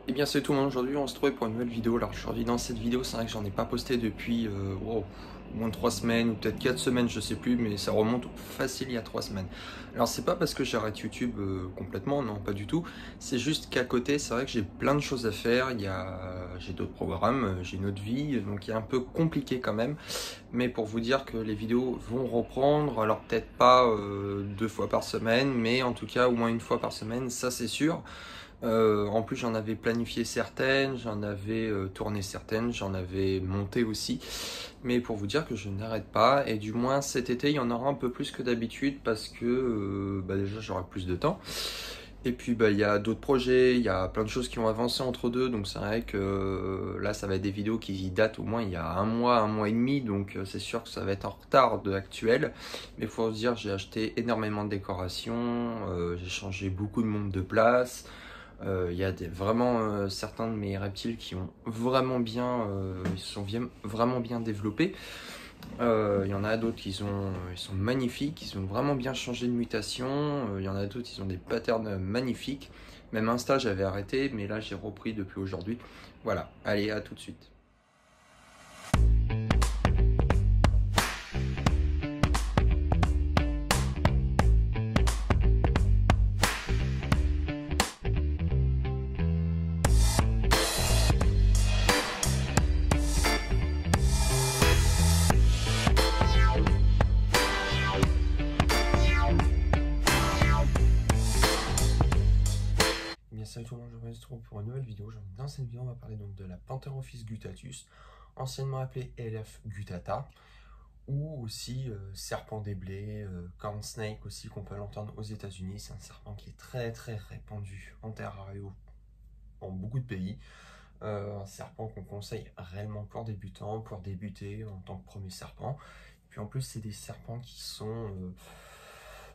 Eh bien salut tout le monde, aujourd'hui on se retrouve pour une nouvelle vidéo. Alors aujourd'hui dans cette vidéo, c'est vrai que j'en ai pas posté depuis au moins 3 semaines ou peut-être 4 semaines, je sais plus, mais ça remonte facile il y a 3 semaines. Alors c'est pas parce que j'arrête YouTube complètement, non pas du tout, c'est juste qu'à côté c'est vrai que j'ai plein de choses à faire, j'ai d'autres programmes, j'ai une autre vie, donc il est un peu compliqué quand même. Mais pour vous dire que les vidéos vont reprendre, alors peut-être pas 2 fois par semaine, mais en tout cas au moins une fois par semaine, ça c'est sûr. En plus, j'en avais planifié certaines, j'en avais tourné certaines, j'en avais monté aussi. Mais pour vous dire que je n'arrête pas, et du moins cet été, il y en aura un peu plus que d'habitude parce que déjà j'aurai plus de temps. Et puis il y a d'autres projets, il y a plein de choses qui ont avancé entre deux, donc c'est vrai que là ça va être des vidéos qui datent au moins il y a un mois et demi, donc c'est sûr que ça va être en retard de l'actuel. Mais il faut se dire, j'ai acheté énormément de décorations, j'ai changé beaucoup de monde de place. Il y a vraiment certains de mes reptiles qui ont vraiment bien, vraiment bien développés. Il y en a d'autres ils sont magnifiques, ils ont vraiment bien changé de mutation. Il y en a d'autres, ils ont des patterns magnifiques. Même Insta, j'avais arrêté, mais là j'ai repris depuis aujourd'hui. Voilà, allez, à tout de suite. Bien, salut tout le monde, je vous retrouve pour une nouvelle vidéo. Dans cette vidéo, on va parler donc de la Pantherophis guttatus, anciennement appelée Elef guttata, ou aussi serpent des blés, corn snake aussi, qu'on peut l'entendre aux États-Unis. C'est un serpent qui est très répandu en terrario dans beaucoup de pays. Un serpent qu'on conseille réellement pour débutants, pour débuter en tant que premier serpent. Et puis en plus, c'est des serpents qui sont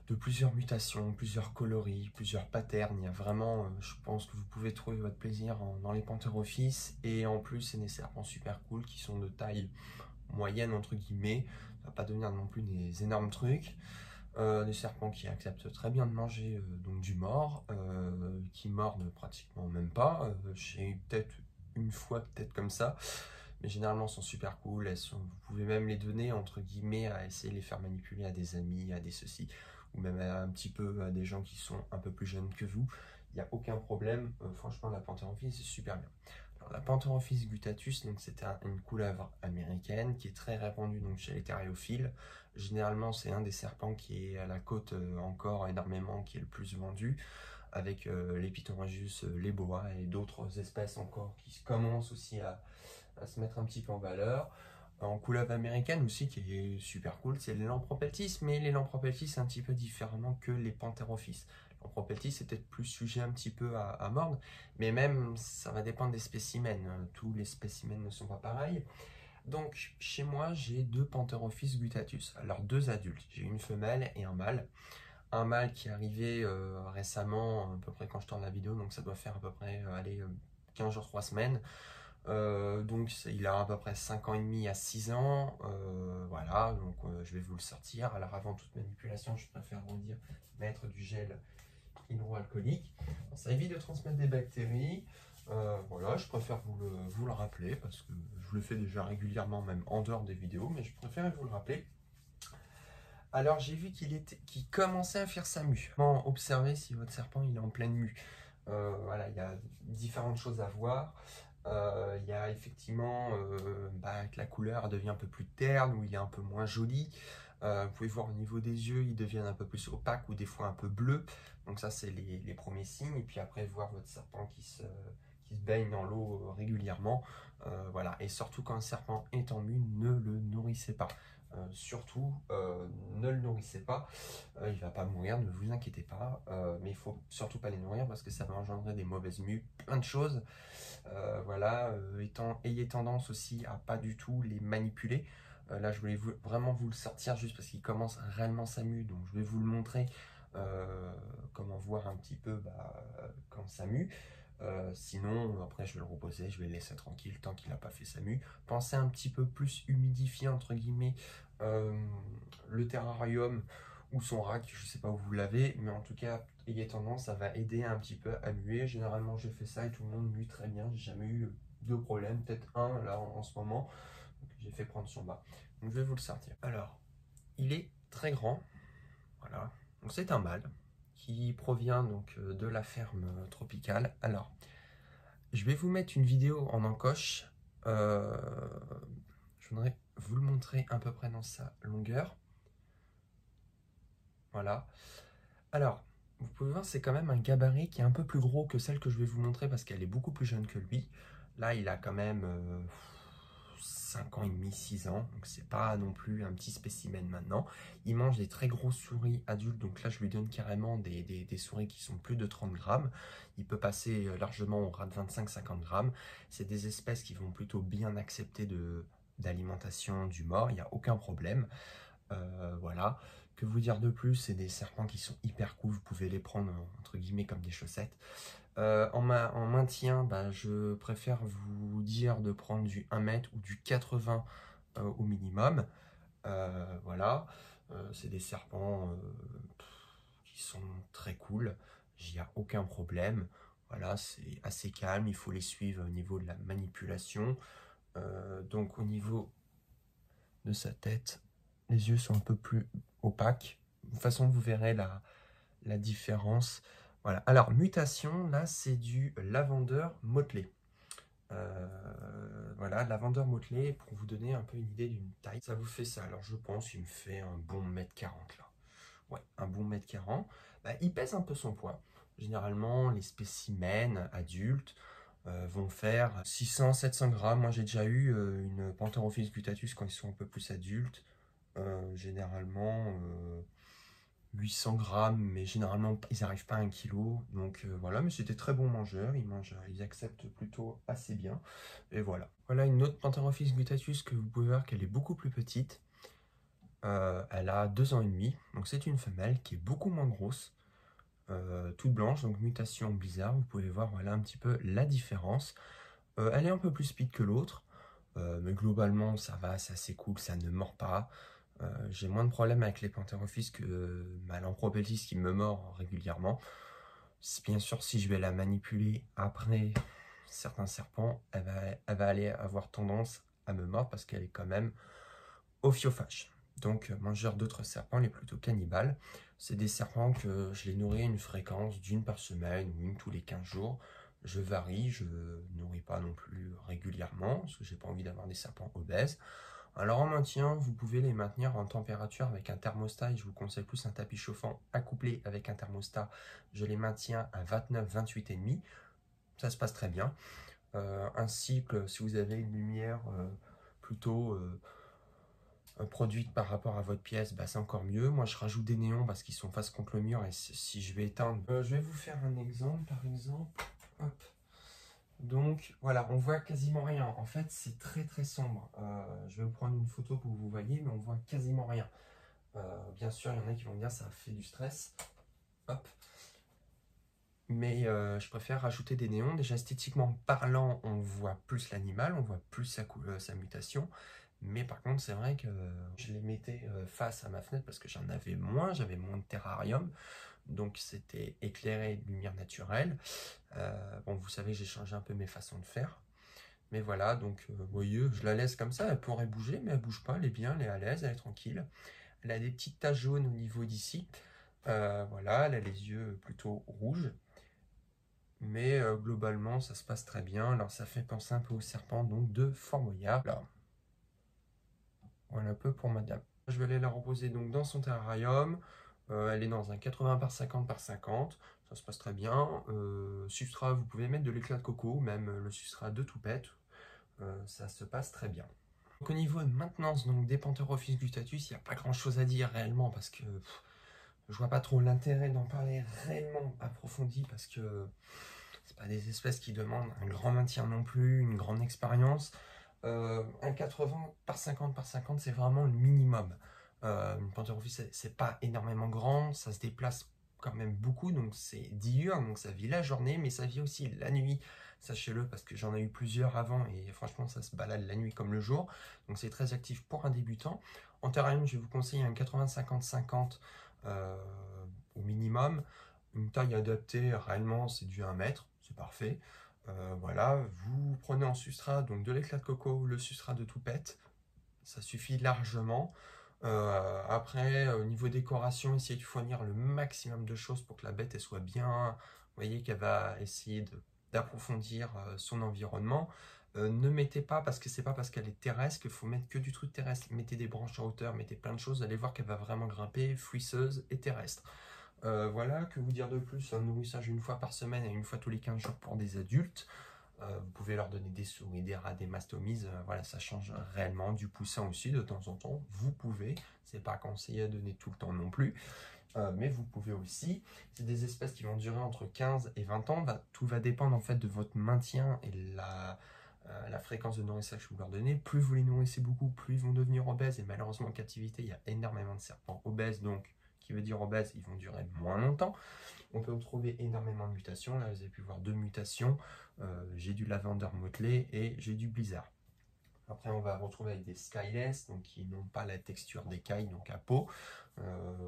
de plusieurs mutations, plusieurs coloris, plusieurs patterns. Il y a vraiment, je pense que vous pouvez trouver votre plaisir dans les Pantherophis. Et en plus, c'est des serpents super cool qui sont de taille moyenne entre guillemets. Ça va pas devenir non plus des énormes trucs. Des serpents qui acceptent très bien de manger donc du mort, qui mordent pratiquement même pas. J'ai eu peut-être une fois peut-être comme ça, mais généralement elles sont super cool. Vous pouvez même les donner entre guillemets à essayer de les faire manipuler à des amis, à des ceci, ou même un petit peu à des gens qui sont un peu plus jeunes que vous. Il n'y a aucun problème. Franchement, la Pantherophis c'est super bien. Alors, la Pantherophis guttatus, donc c'est une couleuvre américaine qui est très répandue donc chez les thériophiles. Généralement, c'est un des serpents qui est à la côte encore énormément, qui est le plus vendu, avec les Pithecanthus, les boas et d'autres espèces encore qui commencent aussi à se mettre un petit peu en valeur. En couleuvre américaine aussi, qui est super cool, c'est les Lampropeltis, mais les Lampropeltis, c'est un petit peu différemment que les Pantherophis. Lampropeltis, c'est peut-être plus sujet un petit peu à mordre, mais même, ça va dépendre des spécimens. Tous les spécimens ne sont pas pareils. Donc, chez moi, j'ai deux Pantherophis guttatus, alors deux adultes. J'ai une femelle et un mâle. Un mâle qui est arrivé récemment, à peu près quand je tourne la vidéo, donc ça doit faire à peu près 15 jours, 3 semaines. Donc il a à peu près 5 ans et demi à 6 ans, voilà, donc je vais vous le sortir. Alors avant toute manipulation, je préfère vous dire mettre du gel hydroalcoolique. Ça évite de transmettre des bactéries. Voilà, je préfère vous le rappeler parce que je vous le fais déjà régulièrement, même en dehors des vidéos, mais je préfère vous le rappeler. Alors j'ai vu qu'il commençait à faire sa mue. Comment observer si votre serpent il est en pleine mue? Voilà, il y a différentes choses à voir. Il y a effectivement que la couleur devient un peu plus terne ou il est un peu moins joli. Vous pouvez voir au niveau des yeux, ils deviennent un peu plus opaques ou des fois un peu bleus. Donc ça, c'est les premiers signes. Et puis après, voir votre serpent qui se baigne dans l'eau régulièrement. Voilà. Et surtout, quand un serpent est en mue, ne le nourrissez pas. Surtout, ne le nourrissez pas. Il ne va pas mourir, ne vous inquiétez pas. Mais il ne faut surtout pas les nourrir parce que ça va engendrer des mauvaises mues, plein de choses. Voilà, ayez tendance aussi à pas du tout les manipuler. Là, je voulais vraiment vous le sortir juste parce qu'il commence réellement sa mue, donc je vais vous le montrer comment voir un petit peu quand ça mue. Sinon, après, je vais le reposer, je vais le laisser tranquille tant qu'il n'a pas fait sa mue. Pensez un petit peu plus humidifier, entre guillemets, le terrarium ou son rack, je ne sais pas où vous l'avez, mais en tout cas, ayez tendance, ça va aider un petit peu à muer. Généralement, je fais ça et tout le monde mue très bien. J'ai jamais eu de problème, peut-être un là en ce moment. J'ai fait prendre son bas. Donc, je vais vous le sortir. Alors, il est très grand. Voilà. Donc, c'est un mâle qui provient donc de la ferme tropicale. Alors, je vais vous mettre une vidéo en encoche. Je voudrais vous le montrer à peu près dans sa longueur. Voilà. Alors, vous pouvez voir, c'est quand même un gabarit qui est un peu plus gros que celle que je vais vous montrer parce qu'elle est beaucoup plus jeune que lui. Là, il a quand même 5 ans et demi, 6 ans. Donc, c'est pas non plus un petit spécimen maintenant. Il mange des très grosses souris adultes. Donc là, je lui donne carrément des souris qui sont plus de 30 grammes. Il peut passer largement au ras de 25-50 grammes. C'est des espèces qui vont plutôt bien accepter d'alimentation du mort. Il n'y a aucun problème. Voilà. Que vous dire de plus, c'est des serpents qui sont hyper cool, vous pouvez les prendre entre guillemets comme des chaussettes. En maintien, bah, je préfère vous dire de prendre du 1 mètre ou du 80 au minimum. Voilà, c'est des serpents qui sont très cool, il n'y a aucun problème. Voilà, c'est assez calme, il faut les suivre au niveau de la manipulation. Donc au niveau de sa tête, les yeux sont un peu plus opaques. De toute façon, vous verrez la différence. Voilà. Alors, mutation, là, c'est du lavandeur motelé. Voilà, lavandeur motelé, pour vous donner un peu une idée d'une taille. Ça vous fait ça. Alors, je pense qu'il me fait un bon 1,40 m là. Ouais, un bon 1,40 m. Bah, il pèse un peu son poids. Généralement, les spécimens adultes vont faire 600-700 grammes. Moi, j'ai déjà eu une Pantherophis guttatus quand ils sont un peu plus adultes. Généralement 800 grammes, mais généralement ils n'arrivent pas à 1 kg. Donc voilà, mais c'était très bon mangeur, ils acceptent plutôt assez bien. Et voilà. Voilà une autre Pantherophis guttatus que vous pouvez voir qu'elle est beaucoup plus petite. Elle a 2 ans et demi, donc c'est une femelle qui est beaucoup moins grosse, toute blanche, donc mutation bizarre. Vous pouvez voir voilà un petit peu la différence. Elle est un peu plus speed que l'autre, mais globalement ça va, c'est assez cool, ça ne mord pas. J'ai moins de problèmes avec les Pantherophis que ma Lampropeltis qui me mord régulièrement. Bien sûr, si je vais la manipuler après certains serpents, elle va aller avoir tendance à me mordre parce qu'elle est quand même ophiophage. Donc, mangeur d'autres serpents, elle est plutôt cannibale. C'est des serpents que je les nourris à une fréquence d'une par semaine ou une tous les 15 jours. Je varie, je ne nourris pas non plus régulièrement parce que j'ai pas envie d'avoir des serpents obèses. Alors en maintien, vous pouvez les maintenir en température avec un thermostat, et je vous conseille plus un tapis chauffant accouplé avec un thermostat. Je les maintiens à 29-28,5. Ça se passe très bien. Un cycle, si vous avez une lumière plutôt produite par rapport à votre pièce, bah, c'est encore mieux. Moi, je rajoute des néons parce qu'ils sont face contre le mur et si je vais éteindre... je vais vous faire un exemple, par exemple. Hop. Donc voilà, on voit quasiment rien. En fait, c'est très très sombre. Je vais vous prendre une photo pour que vous voyez, mais on voit quasiment rien. Bien sûr, il y en a qui vont me dire ça fait du stress. Hop. Mais je préfère rajouter des néons. Déjà esthétiquement parlant, on voit plus l'animal, on voit plus sa mutation. Mais par contre, c'est vrai que je les mettais face à ma fenêtre parce que j'en avais moins, j'avais moins de terrarium. Donc c'était éclairé de lumière naturelle. Bon, vous savez, j'ai changé un peu mes façons de faire. Mais voilà, donc vous voyez, je la laisse comme ça. Elle pourrait bouger, mais elle bouge pas. Elle est bien, elle est à l'aise, elle est tranquille. Elle a des petites taches jaunes au niveau d'ici. Voilà, elle a les yeux plutôt rouges. Mais globalement, ça se passe très bien. Alors ça fait penser un peu au serpent donc de Fort Boyard. Voilà un peu pour madame. Je vais aller la reposer donc dans son terrarium. Elle est dans un 80 par 50 par 50. Ça se passe très bien. Substrat, vous pouvez mettre de l'éclat de coco, même le substrat de toupette. Ça se passe très bien. Donc, au niveau de maintenance donc, des Pantherophis guttatus, il n'y a pas grand chose à dire réellement parce que je vois pas trop l'intérêt d'en parler réellement approfondi parce que c'est pas des espèces qui demandent un grand maintien non plus, une grande expérience. Un 80 par 50 par 50, c'est vraiment le minimum. Une Pantherophis, c'est pas énormément grand, ça se déplace quand même beaucoup, donc c'est diurne, donc ça vit la journée, mais ça vit aussi la nuit, sachez-le, parce que j'en ai eu plusieurs avant, et franchement, ça se balade la nuit comme le jour, donc c'est très actif pour un débutant. En terrarium, je vais vous conseiller un 80-50-50 au minimum, Une taille adaptée, réellement, c'est du 1 mètre, c'est parfait. Voilà, vous prenez en substrat donc de l'éclat de coco ou le substrat de toupette, ça suffit largement. Après, au niveau décoration, essayez de fournir le maximum de choses pour que la bête elle soit bien. Vous voyez qu'elle va essayer d'approfondir son environnement. Ne mettez pas, parce que c'est pas parce qu'elle est terrestre qu'il faut mettre que du truc terrestre. Mettez des branches en hauteur, mettez plein de choses, vous allez voir qu'elle va vraiment grimper, fouisseuse et terrestre. Voilà, que vous dire de plus? Un nourrissage une fois par semaine et une fois tous les 15 jours pour des adultes. Vous pouvez leur donner des souris, des rats, des mastomises, voilà, ça change réellement. Du poussin aussi de temps en temps, vous pouvez, c'est pas conseillé à donner tout le temps non plus, mais vous pouvez aussi. C'est des espèces qui vont durer entre 15 et 20 ans, tout va dépendre en fait de votre maintien et la fréquence de nourrissage que vous leur donnez. Plus vous les nourrissez beaucoup, plus ils vont devenir obèses, et malheureusement en captivité, il y a énormément de serpents obèses, donc qui veut dire obèses, ils vont durer moins longtemps. On peut trouver énormément de mutations. Là, vous avez pu voir 2 mutations. J'ai du lavender motelé et j'ai du blizzard. Après, on va retrouver avec des skyless, donc qui n'ont pas la texture d'écailles, donc à peau.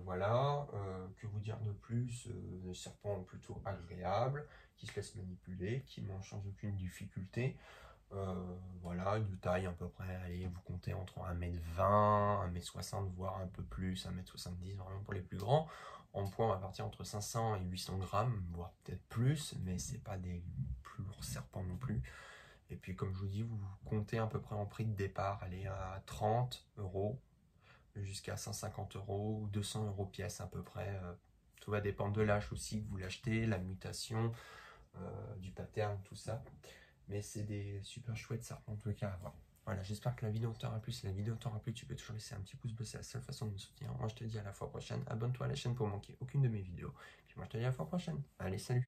Voilà. Que vous dire de plus? Des serpents plutôt agréables, qui se laissent manipuler, qui mangent sans aucune difficulté. Voilà, une taille à peu près, allez, vous comptez entre 1m20, 1m60, voire un peu plus, 1m70, vraiment pour les plus grands. En poids, on va partir entre 500 et 800 grammes, voire peut-être plus, mais c'est pas des plus lourds serpents non plus. Et puis, comme je vous dis, vous comptez à peu près en prix de départ, allez, à 30 € jusqu'à 150 € ou 200 € pièce à peu près. Tout va dépendre de l'âge aussi que vous l'achetez, la mutation, du pattern, tout ça. Mais c'est des super chouettes serpents en tout cas à voir. Voilà, j'espère que la vidéo t'aura plu. Si la vidéo t'aura plu, tu peux toujours laisser un petit pouce bleu, c'est la seule façon de me soutenir. Moi, je te dis à la fois prochaine. Abonne-toi à la chaîne pour manquer aucune de mes vidéos. Puis moi, je te dis à la fois prochaine. Allez, salut!